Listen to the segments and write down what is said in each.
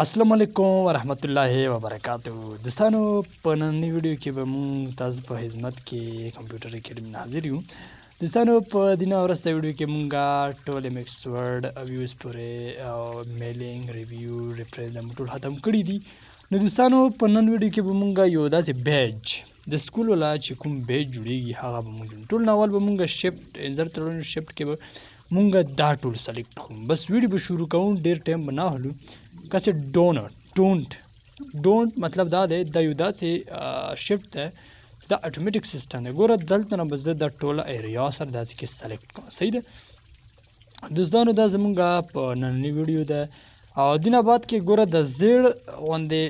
السلام علیکم ورحمت الله وبرکاتو دوستانو په نننۍ ویډیو کې به مونږ تاسو په خدمت کې کمپیوټر اکیډمي حاضر یو دوستانو په دې نه وروسته ویډیو کې مونږه ټول ایم ایکس ورډ ویوز پورې او میلینګ ریویو ریپریز دا ټول ختم کړي دي نو دوستانو په نن ویډیو کې به مونږه یو داسې بیج د سکول ولا چې کوم بیج جوړیږي هغه به مونږ ټول ناول به مونږه شفت انزر تړون شفت کې به مونږه دا ټول سلیکټ کوم بس ویډیو به شروع کوم ډیر ټایم به نه هلو کسه ډونټ مطلب دا دی دا یو داسې شفت دی چې دا اټومیټک سیسټم دی ګوره دلته نه به زه دا ټوله ایریا سره داسې کې سلیکټ کوم صحیح ده دوستانو دا زمونږ په نننۍ ویډیو ده او دینه بعد کې ګوره د زیړ غوندې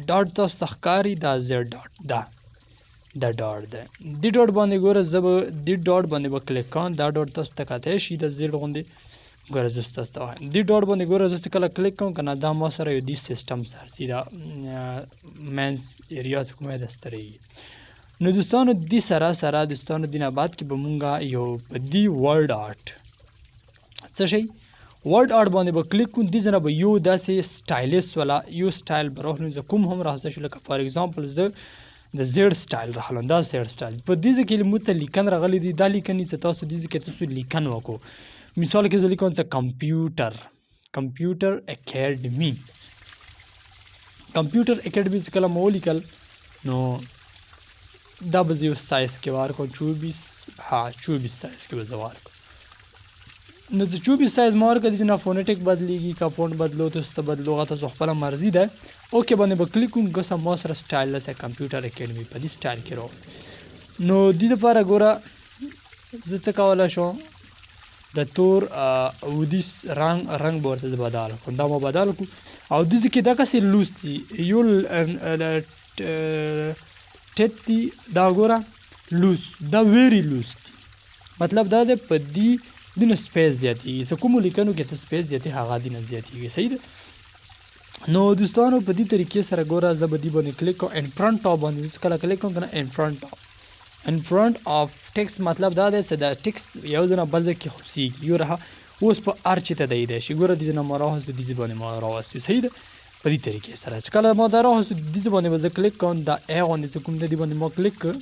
ډاټ تاسو ښکاري دا زیړ ډاټ دا ډاټ ده دې ډاټ باندې ګوره زه به دې ډاټ باندې به کلیک کوم دا ډاټ تاسو ته کاتی شي د زیړ غوندې ګوره زه ستاسو ته وایم دې ډاټ باندې ګوره زه چې کله کلیک کوم که نه دا ما سره یو دې سیسټم سره سیده مینز ایریا چې کومه ده سترېږي نو دوستانو دې سره دوستانو دې نه بعد کې به مونږه یو په دې ورډ آرټ څه شی ورډ آرټ باندې به کلیک کوم دې ځای نه به یو داسې سټایلس والا یو سټایل به راخلو زه کوم هم راخسته شو لکه فار اګزامپل زه د زیړ سټایل راخلم دا زیړ سټایل په دې ځای کې موږ ته لیکن راغلی دي دا لیکنې چې تاسو دې ځای کې تاسو لیکن وکړو مثال کې زه لیکم چې کمپیوټر اکیډمي چې کله مو ولیکل نو دا به زه یو سایز کې وار کوم 24 سایز کې به زه وار کوم نو د 24 سایز ما ورکړه چې نه فونیټک بدلیږي که فونټ بدلو تاسو ته بدلو هغه تاسو خپله مرضي ده اوکې باندې به کلیک کوم ګسه ما سره سټایل ده کمپیوټر اکیډمي په دې سټایل کې راوړو نو دې دپاره ګوره زه څه کولی شم د تور اودیس رنګ به ورته بدل کړم دا ما بدل کړو او دې کې دا کسې لوز دي یو ټیت دي دا ګوره لوز دا ویری لوز دي مطلب دا دی په دې نه سپیس زیاتېږي څه کومو لیکنو کې څه سپیس زیاتې هغه دې نه زیاتېږي صحیح ده نو دوستانو په دې طریقې سره ګوره زه به دې باندې کلیک کوم ان فرنټ آف باندې زه کله کلیک کوم که نه ان فرنٹ آف ټیکس مطلب دا دی چې دا ټیکس یو ځای نه بل ځای کې خصیږي یو راهه اوس په هر چي ته دی شي ګوره دې ځای نه ما راوستو دې باندې ما راوستو صحیح ده په دې طریقې سره چې کله ما دا راوستو دې باندې به زه کلیک کوم دا ای غوندې چې کوم دی دې باندې ما کلیک کړ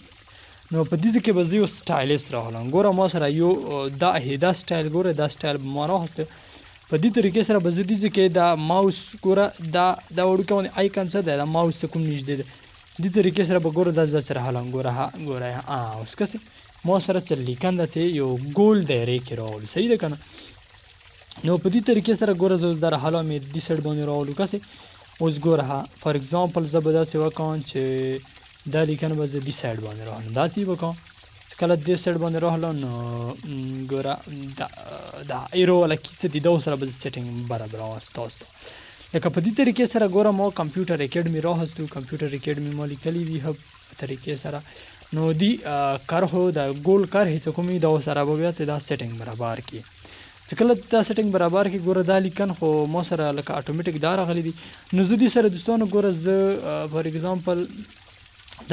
نو په دې کې به زه یو سټایلس راغلم ګوره ما سره یو دا سټایل ګوره دا سټایل به ما راوسته په دې طریقې سره به زه دې کې دا ماوس ګوره دا وړوکی غوندې آیکن څه دی دا ماوس ته کوم نږدې دی دې طریقې سره به ګوره دا زه سره حالم ګوره اوس کسې ما سره څه لیکن داسې یو ګول دایرې کې راولو صحیح ده که نه نو په دې طریقې سره ګوره زه اوس دا راحاله مې دې سایډ باندې راولو کسې اوس ګوره فار اګزامپل زه به داسې وکړم چې دا لیکن به زه دې سایډ باندې راولم داسې یې وکړم چې کله دې سایډ باندې راغلم نو ګوره دا ایرو والا څه دي دا سره به زه سیټینګ برابر ستاسو ته لکه په دې طریقې سره ګوره ما کمپیوټر اکیډمي راوستو کمپیوټر اکیډمي ما لیکلي دي هب په طریقې سره نو دی کرهو دا ګول کرهې چې کومې دا سره به بیا ته دا سیټینګ برابر کړي چې کله دا سیټینګ برابر کړي ګوره دا لیکن خو ما سره لکه اټومیټک دا راغلی دي نو زه دې سره دوستانو ګوره زه فار اګزامپل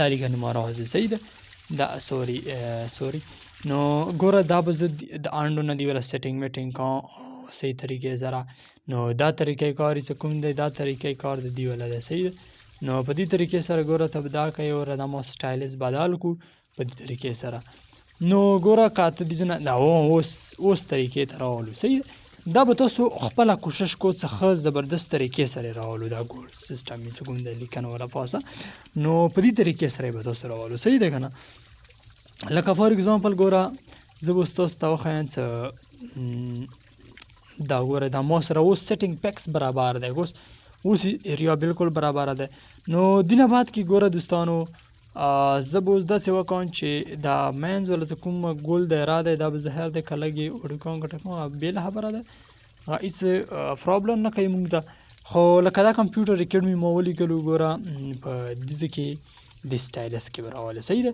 دا لیکن ما راوستو صحیح ده دا سوري نو ګوره دا به زه د انډو نه دی ولا سیټینګ میټینګ کوم صحیح طریقې سره نو دا طریقې کار چې کوم دی دا طریقې کار د دی ولا ده صحیح ده نو په دې طریقې سره ګوره ته به دا کوي او دا ما سټایلس بدل کړو په دې طریقې سره نو ګوره که ته دې نه دا اوس طریقې ته راولو صحیح ده دا به تاسو خپله کوشش کو څه ښه زبردست طریقې سره راولو دا ګول سیسټم چې کوم دی لیکن والا پاسه نو په دې طریقې سره به تاسو راولو صحیح ده که نه لکه فار اګزامپل ګوره زه به اوس تاسو ته وښیم چې دا ګوره دا ما سره اوس سیټینګ پیکس برابر دی اوس ایریا بالکل برابر ده نو دینه بعد کې ګوره دوستانو زه به اوس داسې وکړم چې دا مینز ولا چې کوم ګول دایره دی دا به زه هر دی که لږ یې وړوکوم ګټه بېله خبره ده هېڅ پرابلم نه کوي موږ ته خو لکه دا کمپیوټر اکیډمي ما ولیکلو ګوره په دې ځای کې د سټایلس کې به راولې صحیح ده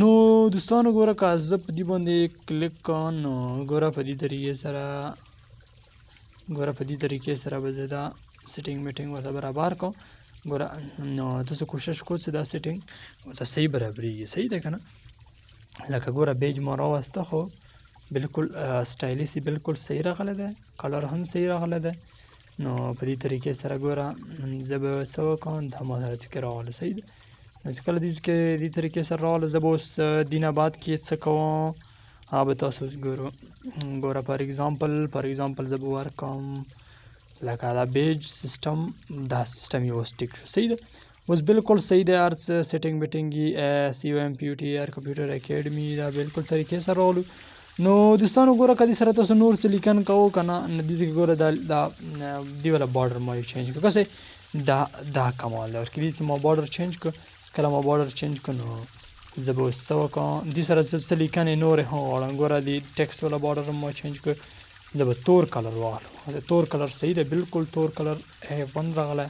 نو دوستانو ګوره که زه په دې باندې کلیک کوم نو ګوره په دې طریقې سره به زه دا سیټینګ میټینګ ورته برابر کوم ګوره نو تاسو کوشش کو چې دا سیټینګ ورته صحیح برابرېږي صحیح ده که نه لکه ګوره بیج ما راوسته خو بالکل سټایلس بالکل صحیح راغلی ده کلر هم صحیح راغلی ده نو په دې طریقې سره ګوره زه به څه وکړم دا ما سره چې راغله صحیح ده. نو چې کله دې طریقې سره راغله زه به اوس دینه بعد کې څه کوم به تاسو اوس ګوره فار ایگزامپل زه به ورکړم لکه دا بیج سیسټم دا سیسټم یې اوس ټیک شو صحیح ده. اوس بالکل صحیح دی هر څه سیټینګ بیټینګ یې COMPUTR کمپیوټر اکیډمي دا بالکل طریقې سره راغلو. نو دوستانو ګوره که دې سره تاسو نور څه لیکن کوو که نه نو دې ځای کې ګوره دا دې والا بارډر ما یې چینج کړو کسې دا کمال دی که دې ما بارډر چینج کړو کله ما بارډر چینج کړو نو زه به اوس څه وکړم دې سره څه لیکنې نورې هم غواړم ګوره دې ټیکسټ والا بارډر هم ما چینج کړو زه به تور کلر واخلم تور کلر صحیح دی بالکل تور کلر A1 راغلی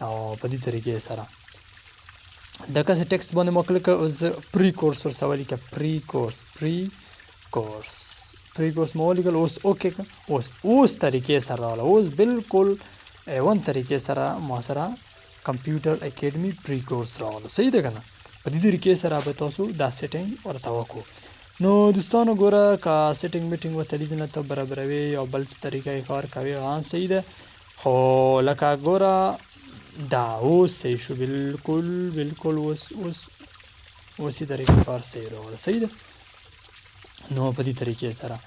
او په دې طریقې سره دغسې ټیکسټ باندې ما کلیک اوس پری کورس ورسره ولیکه پری کورس ما ولیکل اوس اوکې کړه اوس طریقې سره راغله اوس بالکل A1 طریقې سره ما سره کمپیوټر اکیډمي پری کورس راغله صحیح ده که نه په دې طریقې سره به تاسو دا سیټینګ ورته وکړو. نو دوستانو ګوره که سیټینګ میټینګ ورته لیز نه ته برابروي او بل څه طریقه یې کار کوي هغه صحیح ده خو لکه ګوره دا اوس صحیح شو بالکل اوسې طریقې کار صحیح راغله صحیح ده. نو په دې طریقې سره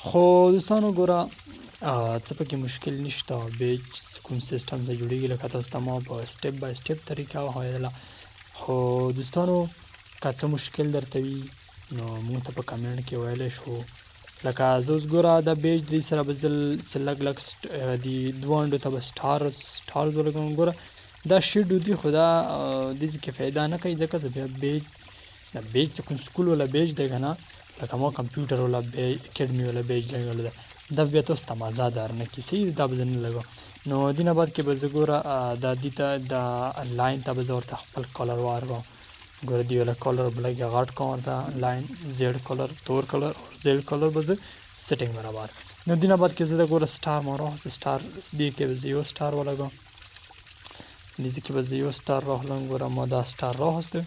خو دوستانو ګوره څه پکې مشکل نشته بیج کوم سیسټم څخه جوړېږي لکه تاسو ته ما په سټپ بای سټپ طریقه وښودله خو دوستانو که څه مشکل درته وي نو موږ ته په کمنټ کې ویلی شو لکه زه اوس ګوره دا بیج دې سره به زه لږ دې دوه انډو ته به سټارز ولګوم ګوره دا شیډ دي خو دا دې کې فایده نه کوي ځکه زه بیا بیج چې کوم سکول والا بیج دی که نه لکه ما کمپیوټر والا بیج اکیډمي والا بیج لګولی ده دا بیا تاسو ته مزه در نه کړي صحیح دا به زه نه لګوم. نو دې نه بعد کې به زه ګوره دا دې ته دا لاین ته به زه ورته خپل کلر ورکړم ګوره دې والا کلر به لږ غټ کړم ورته لاین زیډ کلر تور کلر زیډ کلر به زه سیټینګ برابر. نو دې نه بعد کې زه د ګوره سټار ما راوسته سټار دې کې به زه یو سټار ولګوم دې کې به زه یو سټار راخلم ګوره ما دا سټار راوسته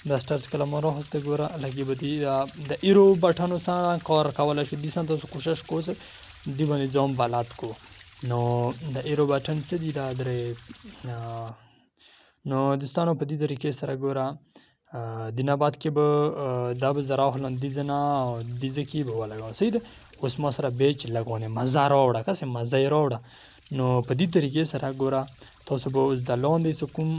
دا سټار چې کله ما راوسته ګوره لږې به دې د ایرو بټنو سره کار کولی شو دې سره تاسو کوشش کوئ دې باندې ځان بلد کو. نو د ایرو بټن څه دي دا درې نو دوستانو په دې طریقې سره ګوره دې نه بعد کې به دا به زه راوخلم دې ځای نه او دې ځای کې به ولګوم صحیح ده. اوس ما سره بیج لګونې مزه راوړه کسې مزه یې راوړه. نو په دې طریقې سره ګوره تاسو به اوس د لاندې څه کوم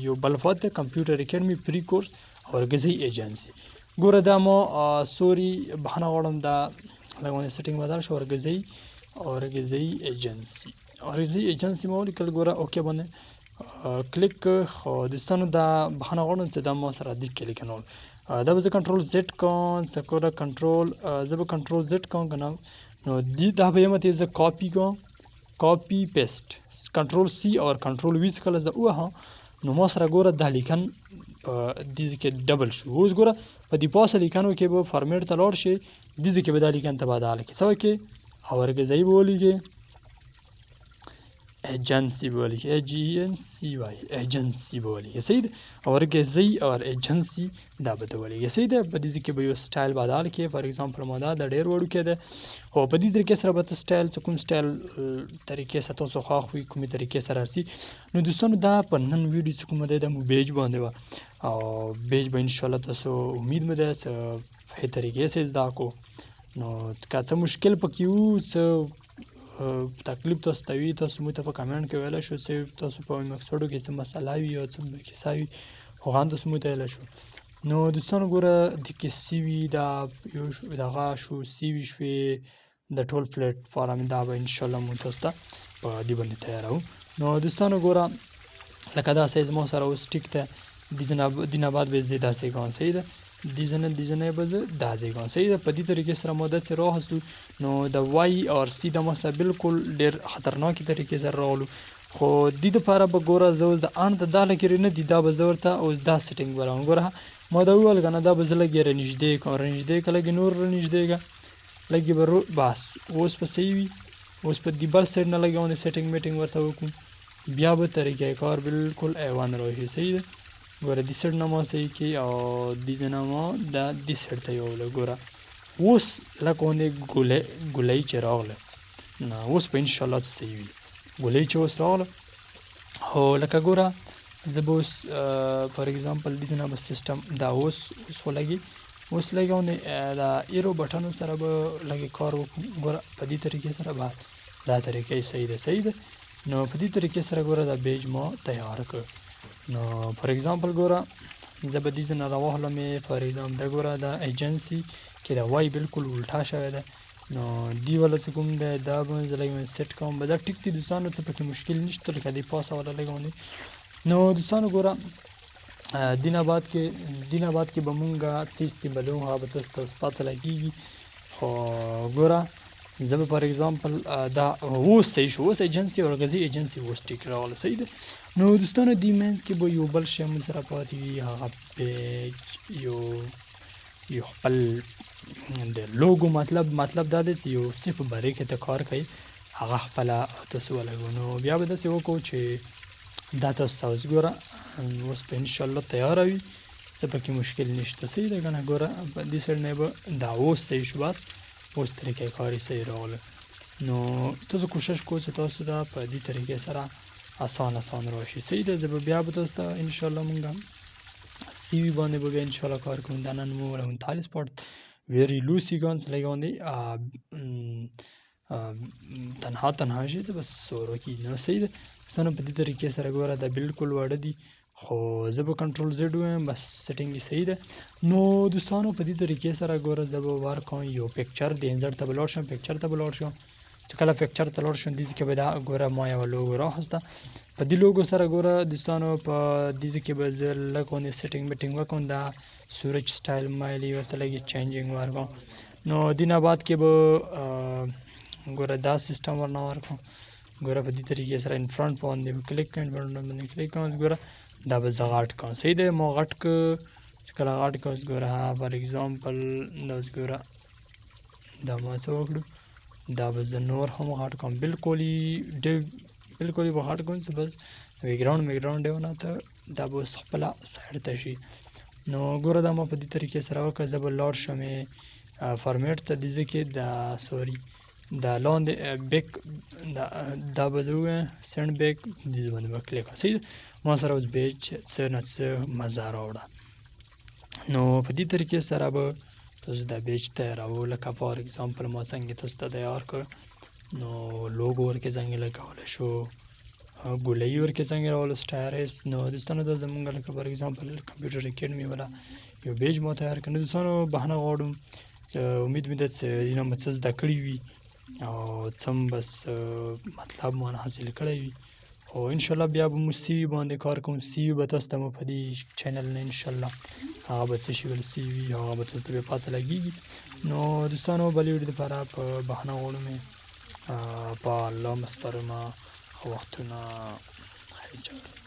یو بل فات دی کمپیوټر اکیډمي پری کورس اورګزۍ ایجنسي ګوره دا ما سوري بهانه غواړم دا لګونې سیټینګ بدل شو اورګزۍ ایجنسي ما ولیکل ګوره اوکې باندې کلیک خو دوستانو دا بهانه غواړم چې دا ما سره دې کې لیکنول دا به زه کنټرول زیډ کوم زه به کنټرول زیډ کوم که نه نو دا به یم ته زه کاپي پیسټ کنټرول سی او کنټرول وی څخه زه ووهم نو ما سره ګوره دا لیکن په دې کې ډبل شو. اوس ګوره په دې پاسه لیکنو کې به فارمیټ ته لاړ شي دې کې به دا لیکن تبادله کړي څه وکړي اورګزۍ به ولیکې ایجنسی به ولیکې ایجنسی به ولیکې صحیح ده اورګزۍ اور ایجنسی دا به ته ولیکې صحیح ده. په دې کې به یو سټایل بدل کړي فار ایگزامپل ما دا ډېر وړوکی ده خو په دې طریقې سره به ته سټایل څه کوم سټایل طریقې سره تاسو خوښ وي کومې طریقې سره راځي. نو دوستانو دا په نن ویډیو چې کومه دی دا مو بیج باندې وه او بیج به انشاءالله تاسو امید مې ده چې ښې طریقې سره زده کړو. نو که څه مشکل پکې وو څه تکلیف تاسو ته وي تاسو موږ ته په کمنټ کې ویلی شو چې تاسو په مقصدو کې څه مسله وي او څه کیسه وي هغه هم تاسو موږ ته ویلی شو. نو دوستانو ګوره د کیسې وي دا یو دغه شو سی وي شوې د ټول پلیټ فارم دا به انشاءالله موږ تاسو ته په دې باندې تیاروو. نو دوستانو ګوره لکه دا سایز ما سره اوس ټیک ده دې نه بعد به زه داسې کوم صحیح ده دې ځای به زه دا ځای کوم صحیح ده. په دې طریقې سره ما داسې راوستو نو د وای اور سی د ما سره بالکل ډېر خطرناکې طریقې سره راغلو خو دې دپاره به ګوره زه اوس د ان ته دا لکې نه دي دا به زه ورته اوس دا سیټینګ به راوړم ګوره ما دا وویل که نه دا به زه لږ یې رانږدې کړم که لږ نور رانږدې کړه لږ یې به بس اوس به صحیح وي. اوس په دې بل سایډ نه لږ باندې سیټینګ میټینګ ورته وکړو بیا به طریقه کار بالکل A1 راشي صحیح ده. ګوره دې سایډ نه ما صحیح کړي او دې نه ما دا دې سایډ ته یې وویله ګوره اوس لږ غوندې ګولۍ چې راغله اوس به انشاءالله صحیح وي. ګولۍ چې اوس راغله هو لکه ګوره زه به اوس فار اګزامپل دې نه به سیسټم دا اوس خو لګي اوس لګوندې دا ایرو بټنو سره به لږې کار وکړو. ګوره په دې طریقې سره به دا طریقې صحیح ده. نو په دې طریقې سره ګوره دا پیج ما تیار کړ. نو فار اګزامپل ګوره زه به دې نه راواخلم فار اګزامپل دا ګوره دا ایجنسي کې دا وای بالکل الټا شوی ده. نو دی والا څه کوم دی دا به زه لږ سیټ کوم به دا ټیک دی دوستانو، څه پکې مشکل نشته لکه دې پاسه والا لګوندې. نو دوستانو ګوره دینه بعد کې به مونږ څه استعمالوو هغه به تاسو ته پته لګېږي. خو ګوره زه به فار اګزامپل دا اوس صحیح شو، اوس ایجنسي او غذي ایجنسي اوس ټیک راغله صحیح ده. نو دوستانو دې منځ کې به یو بل شی مو سره پاتې وي، هغه پیج یو خپل د لوګو مطلب دا دی چې یو څه په باره کې ته کار کوي هغه خپله تاسو ولګو. نو بیا به داسې وکړو چې دا تاسو ته اوس ګوره اوس به انشاءالله تیاره وي، څه پکې مشکل نشته صحیح ده که نه. ګوره په دې سایډ نه به دا اوس صحیح شو، بس اوس طریقې کار یې صحیح راغله. نو تاسو کوشش کوئ چې تاسو دا په دې طریقې سره آسان راشي صحیح ده. زه به بیا به تاسو ته انشاءالله مونږ سی وی باندې به بیا انشاءالله کار کوم. دا نن مو 39 پارت very low sequence لګوندې تنها شي چې بس سورو کې نو صحیح ده. ستنه په دې طریقې سره ګوره دا بالکل واړه دي، خو زه به کنټرول زیډ وایم بس سیټینګ یې صحیح ده. نو دوستانو په دې طریقې سره ګوره زه به ور کوم یو پکچر د انزر ته به لاړ شم، پکچر ته به لاړ شم. چې کله پکچر ته لاړ شم دې کې به دا ګوره ما یوه لوګو راخسته. په دې لوګو سره ګوره دوستانو په دې کې به زه لږ غوندې سیټینګ وکړم، دا سورج سټایل مایلې ورته لږ چینجینګ ورکړم. نو دې نه بعد کې به ګوره دا سیسټم ورنه ورکړم. ګوره په دې طریقې سره ان فرنٹ باندې به کلیک کوم، باندې کلیک کوم ګوره دا به زه غټ کوم صحیح ده. ما غټ که چې کله غټ کوم ګوره فار اګزامپل دا اوس ګوره دا ما څه وکړو دا به زه نور هم غټ کوم، بالکل یې به غټ کوم چې بس بیکګراونډ یې ونه ته دا به اوس خپله سایډ ته شي. نو ګوره دا ما په دې طریقې سره وکړه. زه به لاړ شم فارمیټ ته دې کې دا سوري دا لاندې بیک دا به زه ووایم سینډ بیک دې باندې به کلیک کړم صحیح ده. ما سره اوس پیج څه نه څه مزه راوړه. نو په دې طریقې سره به تاسو دا پیج تیاروو. لکه فار اګزامپل ما څنګه تاسو ته تیار کړ، نو لوګو ورکې څنګه لګولی شو، ګولۍ ورکې څنګه راولو سټایرس. نو دوستانو دا زمونږ لکه فار اګزامپل کمپیوټر اکیډمي والا یو پیج ما تیار کړ. نو دوستانو بهانه غواړم چې امید مې ده چې دې نه مو څه زده کړي وي او څه هم بس مطلب مو حاصل کړی وي. او انشاءالله بیا به مو سی وي باندې کار کوم. سی وي به تاسو ته مو په دې چینل نه انشاءالله هغه به څه شي ویل سی وي هغه به تاسو ته بیا پته لګېږي. نو دوستانو بلې ویډیو دپاره په بهانه غواړم په الله مه سپارم. ښه وختونه خیر